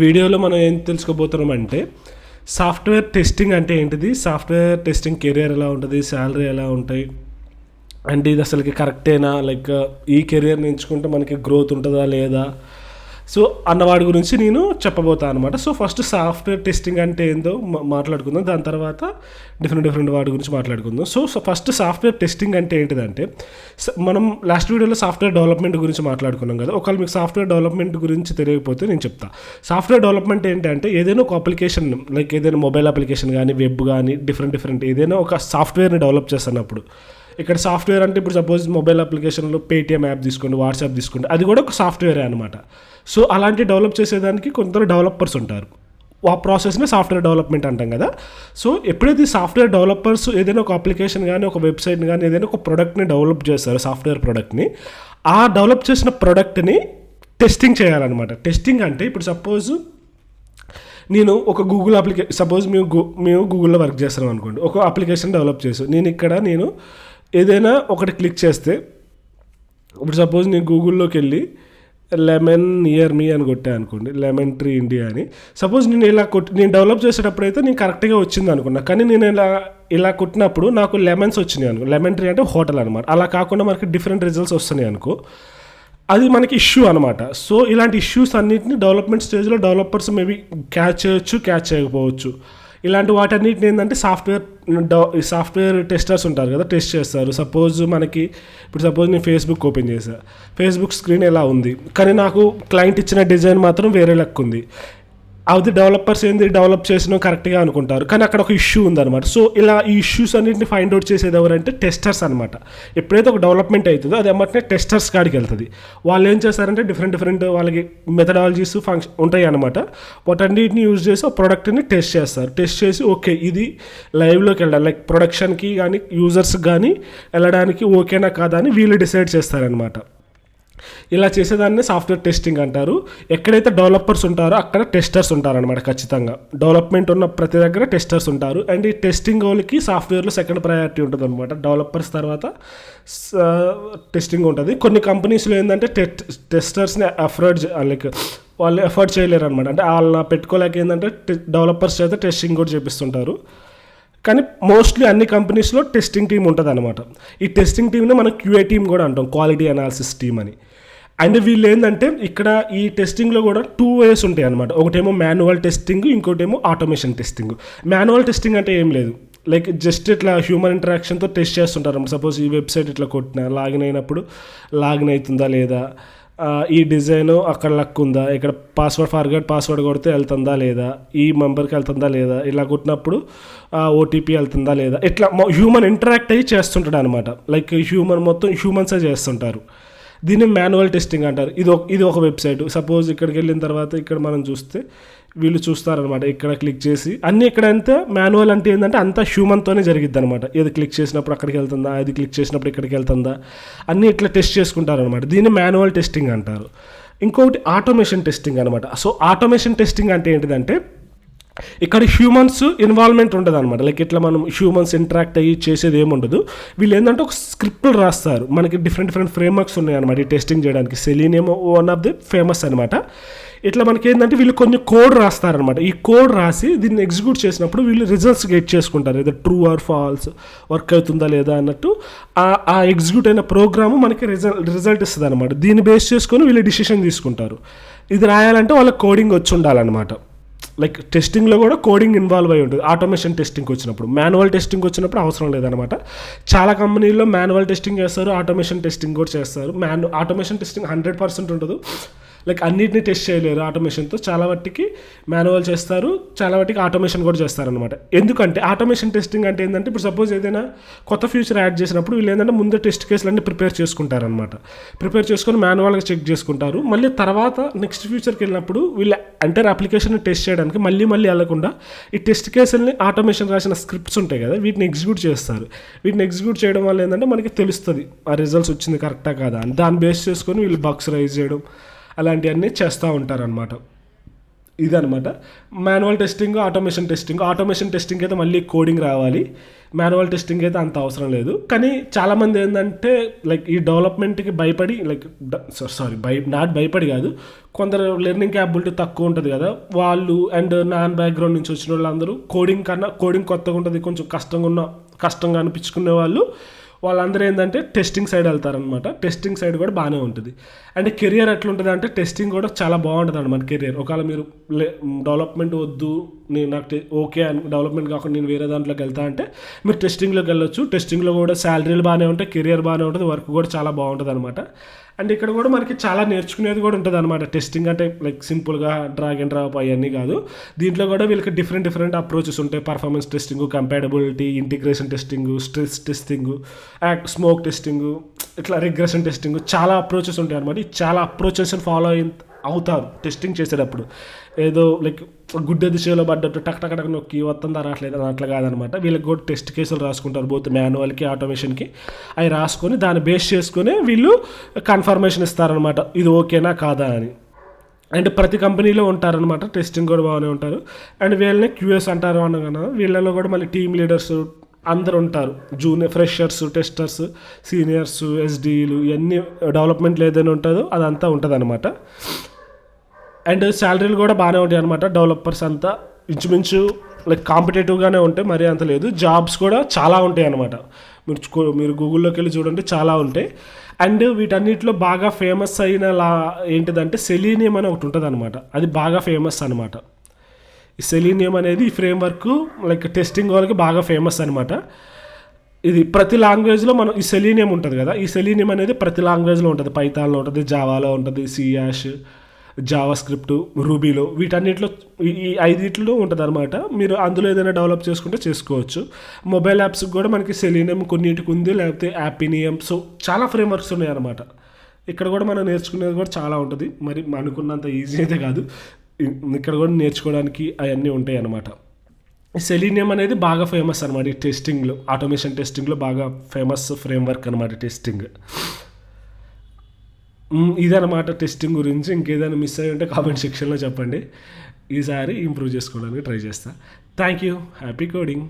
వీడియోలో మనం ఏం తెలుసుకోబోతున్నామంటే సాఫ్ట్వేర్ టెస్టింగ్ అంటే ఏంటిది, సాఫ్ట్వేర్ టెస్టింగ్ కెరియర్ ఎలా ఉంటుంది, శాలరీ ఎలా ఉంటాయి, అంటే ఇది అసలుకి కరెక్టేనా, లైక్ ఈ కెరియర్ని ఎంచుకుంటే మనకి గ్రోత్ ఉంటుందా లేదా, సో అన్నవాడి గురించి నేను చెప్పబోతాను అనమాట. సో ఫస్ట్ సాఫ్ట్వేర్ టెస్టింగ్ అంటే ఏందో మాట్లాడుకుందాం, దాని తర్వాత డిఫరెంట్ వాడి గురించి మాట్లాడుకుందాం. సో ఫస్ట్ సాఫ్ట్వేర్ టెస్టింగ్ అంటే ఏంటిదంటే, మనం లాస్ట్ వీడియోలో సాఫ్ట్వేర్ డెవలప్మెంట్ గురించి మాట్లాడుకున్నాం కదా. ఒకవేళ మీకు సాఫ్ట్వేర్ డెవలప్మెంట్ గురించి తెలియకపోతే నేను చెప్తా. సాఫ్ట్వేర్ డెవలప్మెంట్ ఏంటంటే ఏదైనా ఒక అప్లికేషన్, లైక్ ఏదైనా మొబైల్ అప్లికేషన్ కానీ, వెబ్ కానీ, డిఫరెంట్ ఏదైనా ఒక సాఫ్ట్వేర్ని డెవలప్ చేస్తున్నప్పుడు, ఇక్కడ సాఫ్ట్వేర్ అంటే ఇప్పుడు సపోజ్ మొబైల్ అప్లికేషన్లో పేటీఎం యాప్ తీసుకోండి, వాట్సాప్ తీసుకోండి, అది కూడా ఒక సాఫ్ట్వేరే అనమాట. సో అలాంటి డెవలప్ చేసేదానికి కొందరు డెవలపర్స్ ఉంటారు. ఆ ప్రాసెస్ని సాఫ్ట్వేర్ డెవలప్మెంట్ అంటాం కదా. సో ఎప్పుడైతే సాఫ్ట్వేర్ డెవలపర్స్ ఏదైనా ఒక అప్లికేషన్ కానీ, ఒక వెబ్సైట్ని కానీ, ఏదైనా ఒక ప్రోడక్ట్ని డెవలప్ చేస్తారు, సాఫ్ట్వేర్ ప్రోడక్ట్ని, ఆ డెవలప్ చేసిన ప్రోడక్ట్ని టెస్టింగ్ చేయాలన్నమాట. టెస్టింగ్ అంటే ఇప్పుడు సపోజ్ నేను ఒక గూగుల్ సపోజ్ మేము గూగుల్లో వర్క్ చేస్తున్నాం అనుకోండి, ఒక అప్లికేషన్ డెవలప్ చేసాం. నేను ఏదైనా ఒకటి క్లిక్ చేస్తే, ఇప్పుడు సపోజ్ నేను గూగుల్లోకి వెళ్ళి లెమన్ నియర్ మీ అని కొట్టా అనుకోండి, లెమన్ ట్రీ ఇండియా అని. సపోజ్ నేను నేను డెవలప్ చేసేటప్పుడు అయితే నేను కరెక్ట్గా వచ్చింది అనుకున్నా, కానీ నేను ఇలా కొట్టినప్పుడు నాకు లెమన్స్ వచ్చినాయి అనుకో, లెమన్ ట్రీ అంటే హోటల్ అనమాట. అలా కాకుండా మనకి డిఫరెంట్ రిజల్ట్స్ వస్తున్నాయి అనుకో, అది మనకి ఇష్యూ అనమాట. సో ఇలాంటి ఇష్యూస్ అన్నింటినీ డెవలప్మెంట్ స్టేజ్లో డెవలపర్స్ మేబీ క్యాచ్ చేయొచ్చు, క్యాచ్ చేయకపోవచ్చు. ఇలాంటి వాటన్నిటిని ఏంటంటే సాఫ్ట్వేర్ టెస్టర్స్ ఉంటారు కదా, టెస్ట్ చేస్తారు. సపోజ్ నేను ఫేస్బుక్ ఓపెన్ చేశాను, ఫేస్బుక్ స్క్రీన్ ఎలా ఉంది, కానీ నాకు క్లయింట్ ఇచ్చిన డిజైన్ మాత్రం వేరే లెక్క ఉంది. అది డెవలపర్స్ డెవలప్ చేసిన కరెక్ట్గా అనుకుంటారు, కానీ అక్కడ ఒక ఇష్యూ ఉందన్నమాట. సో ఇలా ఈ ఇష్యూస్ అన్నింటిని ఫైండ్ అవుట్ చేసేది ఎవరంటే టెస్టర్స్ అనమాట. ఎప్పుడైతే ఒక డెవలప్మెంట్ అవుతుందో అది అమ్మటనే టెస్టర్స్ కాడికి వెళ్తుంది. వాళ్ళు ఏం చేస్తారంటే డిఫరెంట్ వాళ్ళకి మెథడాలజీస్ ఫంక్షన్ ఉంటాయి అనమాట. వాటన్నిటిని యూజ్ చేసి ఆ ప్రోడక్ట్ని టెస్ట్ చేస్తారు. టెస్ట్ చేసి ఓకే ఇది లైవ్లోకి వెళ్ళాలి, లైక్ ప్రొడక్షన్కి కానీ యూజర్స్కి కానీ వెళ్ళడానికి ఓకేనా కాదా అని వీళ్ళు డిసైడ్ చేస్తారనమాట. ఇలా చేసేదాన్ని సాఫ్ట్వేర్ టెస్టింగ్ అంటారు. ఎక్కడైతే డెవలపర్స్ ఉంటారో అక్కడ టెస్టర్స్ ఉంటారనమాట. ఖచ్చితంగా డెవలప్మెంట్ ఉన్న ప్రతి దగ్గర టెస్టర్స్ ఉంటారు. అండ్ ఈ టెస్టింగ్ వాళ్ళకి సాఫ్ట్వేర్లో సెకండ్ ప్రయారిటీ ఉంటుంది అనమాట. డెవలపర్స్ తర్వాత టెస్టింగ్ ఉంటుంది. కొన్ని కంపెనీస్లో ఏంటంటే టెస్టర్స్ని వాళ్ళు ఎఫర్ట్ చేయలేరు అనమాట. అంటే వాళ్ళ పెట్టుకోలేక ఏంటంటే డెవలపర్స్ చేత టెస్టింగ్ కూడా చేపిస్తుంటారు. కానీ మోస్ట్లీ అన్ని కంపెనీస్లో టెస్టింగ్ టీమ్ ఉంటుంది అనమాట. ఈ టెస్టింగ్ టీమ్ని మనం క్యూఏ టీమ్ కూడా అంటాం, క్వాలిటీ అనాలిసిస్ టీమ్ అని. అండ్ వీళ్ళు ఏంటంటే ఇక్కడ ఈ టెస్టింగ్లో కూడా 2 ways ఉంటాయి అనమాట. ఒకటేమో మాన్యువల్ టెస్టింగ్, ఇంకోటేమో ఆటోమేషన్ టెస్టింగ్. మాన్యువల్ టెస్టింగ్ అంటే ఏం లేదు, లైక్ జస్ట్ ఇట్లా హ్యూమన్ ఇంటరాక్షన్తో టెస్ట్ చేస్తుంటారు అనమాట. సపోజ్ ఈ వెబ్సైట్ ఇట్లా కొట్టినా లాగిన్ అయినప్పుడు లాగిన్ అవుతుందా లేదా, ఈ డిజైన్ అక్కడ లక్ ఉందా, ఇక్కడ పాస్వర్డ్ కొడితే వెళ్తుందా లేదా, ఈ మెంబర్కి వెళ్తుందా లేదా, ఇలా కొట్టినప్పుడు ఓటీపీ వెళ్తుందా లేదా, ఇట్లా హ్యూమన్ ఇంటరాక్ట్ అయ్యి చేస్తుంటాడు అనమాట. లైక్ హ్యూమన్సే చేస్తుంటారు. దీన్ని మాన్యువల్ టెస్టింగ్ అంటారు. ఇది ఒక వెబ్సైట్. సపోజ్ ఇక్కడికి వెళ్ళిన తర్వాత ఇక్కడ మనం చూస్తే వీళ్ళు చూస్తారనమాట. ఇక్కడ క్లిక్ చేసి అన్నీ ఇక్కడంతా మాన్యువల్ అంటే ఏంటంటే అంతా హ్యూమన్తోనే జరిగిద్ది అనమాట. ఏది క్లిక్ చేసినప్పుడు అక్కడికి వెళ్తుందా, అది క్లిక్ చేసినప్పుడు ఇక్కడికి వెళ్తుందా, అన్నీ ఇట్లా టెస్ట్ చేసుకుంటారనమాట. దీన్ని మాన్యువల్ టెస్టింగ్ అంటారు. ఇంకొకటి ఆటోమేషన్ టెస్టింగ్ అనమాట. సో ఆటోమేషన్ టెస్టింగ్ అంటే ఏంటిదంటే ఇక్కడ హ్యూమన్స్ ఇన్వాల్వ్మెంట్ ఉంటుంది అనమాట. లైక్ ఇట్లా మనం హ్యూమన్స్ ఇంటరాక్ట్ అయ్యి చేసేది ఏముండదు. వీళ్ళు ఏంటంటే ఒక స్క్రిప్ట్లు రాస్తారు. మనకి డిఫరెంట్ ఫ్రేమ్వర్క్స్ ఉన్నాయి అనమాట ఈ టెస్టింగ్ చేయడానికి. Selenium one of the famous అనమాట. ఇట్లా మనకి ఏంటంటే వీళ్ళు కొన్ని కోడ్ రాస్తారనమాట. ఈ కోడ్ రాసి దీన్ని ఎగ్జిక్యూట్ చేసినప్పుడు వీళ్ళు రిజల్ట్స్ గెట్ చేసుకుంటారు, ఏదో ట్రూ ఆర్ ఫాల్స్, వర్క్ అవుతుందా లేదా అన్నట్టు. ఆ ఎగ్జిక్యూట్ అయిన ప్రోగ్రాము మనకి రిజల్ట్ ఇస్తుంది అనమాట. దీన్ని బేస్ చేసుకొని వీళ్ళు డిసిషన్ తీసుకుంటారు. ఇది రాయాలంటే వాళ్ళకి కోడింగ్ వచ్చి ఉండాలన్నమాట. లైక్ టెస్టింగ్లో కూడా కోడింగ్ ఇన్వాల్వ్ అయి ఉంటుంది. ఆటోమేషన్ టెస్టింగ్ వచ్చినప్పుడు, మాన్యువల్ టెస్టింగ్ వచ్చినప్పుడు అవసరం లేదనమాట. చాలా కంపెనీల్లో మాన్యువల్ టెస్టింగ్ చేస్తారు, ఆటోమేషన్ టెస్టింగ్ కూడా చేస్తారు. ఆటోమేషన్ టెస్టింగ్ 100% ఉండదు. లైక్ అన్నిటిని టెస్ట్ చేయలేరు ఆటోమేషన్తో. చాలా వాటికి మాన్యువల్ చేస్తారు, చాలా వాటికి ఆటోమేషన్ కూడా చేస్తారనమాట. ఎందుకంటే ఆటోమేషన్ టెస్టింగ్ అంటే ఏంటంటే ఇప్పుడు సపోజ్ ఏదైనా కొత్త ఫీచర్ యాడ్ చేసినప్పుడు వీళ్ళు ఏంటంటే ముందే టెస్ట్ కేసులన్నీ ప్రిపేర్ చేసుకుంటారనమాట. ప్రిపేర్ చేసుకొని మాన్యువల్గా చెక్ చేసుకుంటారు. మళ్ళీ తర్వాత నెక్స్ట్ ఫ్యూచర్కి వెళ్ళినప్పుడు వీళ్ళు ఎంటైర్ అప్లికేషన్ని టెస్ట్ చేయడానికి మళ్ళీ వెళ్ళకుండా ఈ టెస్ట్ కేసుల్ని ఆటోమేషన్ రాసిన స్క్రిప్ట్స్ ఉంటాయి కదా, వీటిని ఎగ్జిక్యూట్ చేస్తారు. వీటిని ఎగ్జిక్యూట్ చేయడం వల్ల ఏంటంటే మనకి తెలుస్తుంది ఆ రిజల్ట్స్ వచ్చింది కరెక్టా కాదా అని. దాన్ని బేస్ చేసుకొని వీళ్ళు బగ్స్ రైజ్ చేయడం అలాంటివన్నీ చేస్తూ ఉంటారనమాట. ఇదనమాట. మాన్యువల్ టెస్టింగ్, ఆటోమేషన్ టెస్టింగ్ అయితే మళ్ళీ కోడింగ్ రావాలి. మాన్యువల్ టెస్టింగ్ అయితే అంత అవసరం లేదు. కానీ చాలామంది ఏంటంటే లైక్ ఈ డెవలప్మెంట్కి భయపడి లైక్ నాట్ భయపడి కాదు, కొందరు లెర్నింగ్ క్యాపబిలిటీ తక్కువ ఉంటుంది కదా వాళ్ళు, అండ్ నాన్ బ్యాక్గ్రౌండ్ నుంచి వచ్చిన వాళ్ళందరూ కోడింగ్ కొత్తగా ఉంటుంది, కొంచెం కష్టంగా అనిపించుకునే వాళ్ళందరూ ఏంటంటే టెస్టింగ్ సైడ్ వెళ్తారనమాట. టెస్టింగ్ సైడ్ కూడా బాగానే ఉంటుంది. అండ్ కెరియర్ ఎట్లుంటుంది అంటే టెస్టింగ్ కూడా చాలా బాగుంటుంది అనమాట కెరియర్. ఒకవేళ మీరు డెవలప్మెంట్ వద్దు, నాకు ఓకే అని డెవలప్మెంట్ కాకుండా నేను వేరే దాంట్లోకి వెళ్తా అంటే మీరు టెస్టింగ్లోకి వెళ్ళొచ్చు. టెస్టింగ్లో కూడా శాలరీలు బాగానే ఉంటాయి, కెరియర్ బాగానే ఉంటుంది, వర్క్ కూడా చాలా బాగుంటుంది అనమాట. అండ్ ఇక్కడ కూడా మనకి చాలా నేర్చుకునేది కూడా ఉంటుంది అనమాట. టెస్టింగ్ అంటే లైక్ సింపుల్గా డ్రాగ్ అండ్ డ్రాప్ అవన్నీ కాదు. దీంట్లో కూడా వీళ్ళకి డిఫరెంట్ అప్రోచెస్ ఉంటాయి. Performance testing, compatibility, integration testing, stress testing, smoke testing, ఇట్లా రిగ్రెషన్ టెస్టింగ్, చాలా అప్రోచెస్ ఉంటాయి అనమాట. ఈ చాలా అప్రోచెస్ని ఫాలో అవుతారు టెస్టింగ్ చేసేటప్పుడు. ఏదో లైక్ గుడ్డ దిశలో పడ్డట్టు టక్ నొక్కి వస్తుందా రావట్లేదు అని అట్లా కాదనమాట. వీళ్ళకి కూడా టెస్ట్ కేసులు రాసుకుంటారు, బోత్ మాన్యువల్కి ఆటోమేషన్కి. అవి రాసుకొని దాన్ని బేస్ చేసుకొని వీళ్ళు కన్ఫర్మేషన్ ఇస్తారనమాట, ఇది ఓకేనా కాదా అని. అండ్ ప్రతి కంపెనీలో ఉంటారనమాట, టెస్టింగ్ కూడా బాగానే ఉంటారు. అండ్ వీళ్ళని క్యూఎస్ అంటారు అనగా వీళ్ళలో కూడా మళ్ళీ టీమ్ లీడర్స్ అందరు ఉంటారు. జూనియర్, ఫ్రెషర్స్, టెస్టర్స్, సీనియర్స్, ఎస్డీలు, ఇవన్నీ డెవలప్మెంట్లో ఏదైనా ఉంటుందో అదంతా ఉంటుంది అనమాట. అండ్ శాలరీలు కూడా బాగానే ఉంటాయి అనమాట. డెవలపర్స్ అంతా ఇంచుమించు లైక్ కాంపిటేటివ్గానే ఉంటాయి, మరీ అంత లేదు. జాబ్స్ కూడా చాలా ఉంటాయి అనమాట. మీరు గూగుల్లోకి వెళ్ళి చూడండి, చాలా ఉంటాయి. అండ్ వీటన్నిటిలో బాగా ఫేమస్ అయిన ఏంటిదంటే సెలీనియం అని ఒకటి ఉంటుంది అనమాట. అది బాగా ఫేమస్ అనమాట. ఈ సెలీనియం అనేది ఈ ఫ్రేమ్వర్క్ లైక్ టెస్టింగ్ వాళ్ళకి బాగా ఫేమస్ అనమాట. ఇది ప్రతి లాంగ్వేజ్లో మనం ఈ సెలీనియం ఉంటుంది కదా, ఈ సెలీనియం అనేది ప్రతి లాంగ్వేజ్లో ఉంటుంది. పైథాన్లో ఉంటుంది, జావాలో ఉంటుంది, సియాష్, జావా స్క్రిప్ట్, రూబీలో, వీటన్నిటిలో ఈ 5 ఉంటుంది అనమాట. మీరు అందులో ఏదైనా డెవలప్ చేసుకుంటే చేసుకోవచ్చు. మొబైల్ యాప్స్కి కూడా మనకి సెలీనియం కొన్నిటికి ఉంది, లేకపోతే యాపినియం, సో చాలా ఫ్రేమ్వర్క్స్ ఉన్నాయి అనమాట. ఇక్కడ కూడా మనం నేర్చుకునేది కూడా చాలా ఉంటుంది. మరి అనుకున్నంత ఈజీ అయితే కాదు, ఇక్కడ కూడా నేర్చుకోవడానికి అవన్నీ ఉంటాయి అన్నమాట. సెలీనియం అనేది బాగా ఫేమస్ అనమాట ఈ టెస్టింగ్లో, ఆటోమేషన్ టెస్టింగ్లో బాగా ఫేమస్ ఫ్రేమ్వర్క్ అనమాట టెస్టింగ్. ఇదనమాట టెస్టింగ్ గురించి. ఇంకేదైనా మిస్ అయ్యి ఉంటే కామెంట్ సెక్షన్లో చెప్పండి, ఈసారి ఇంప్రూవ్ చేసుకోవడానికి ట్రై చేస్తాను. Thank you. Happy coding.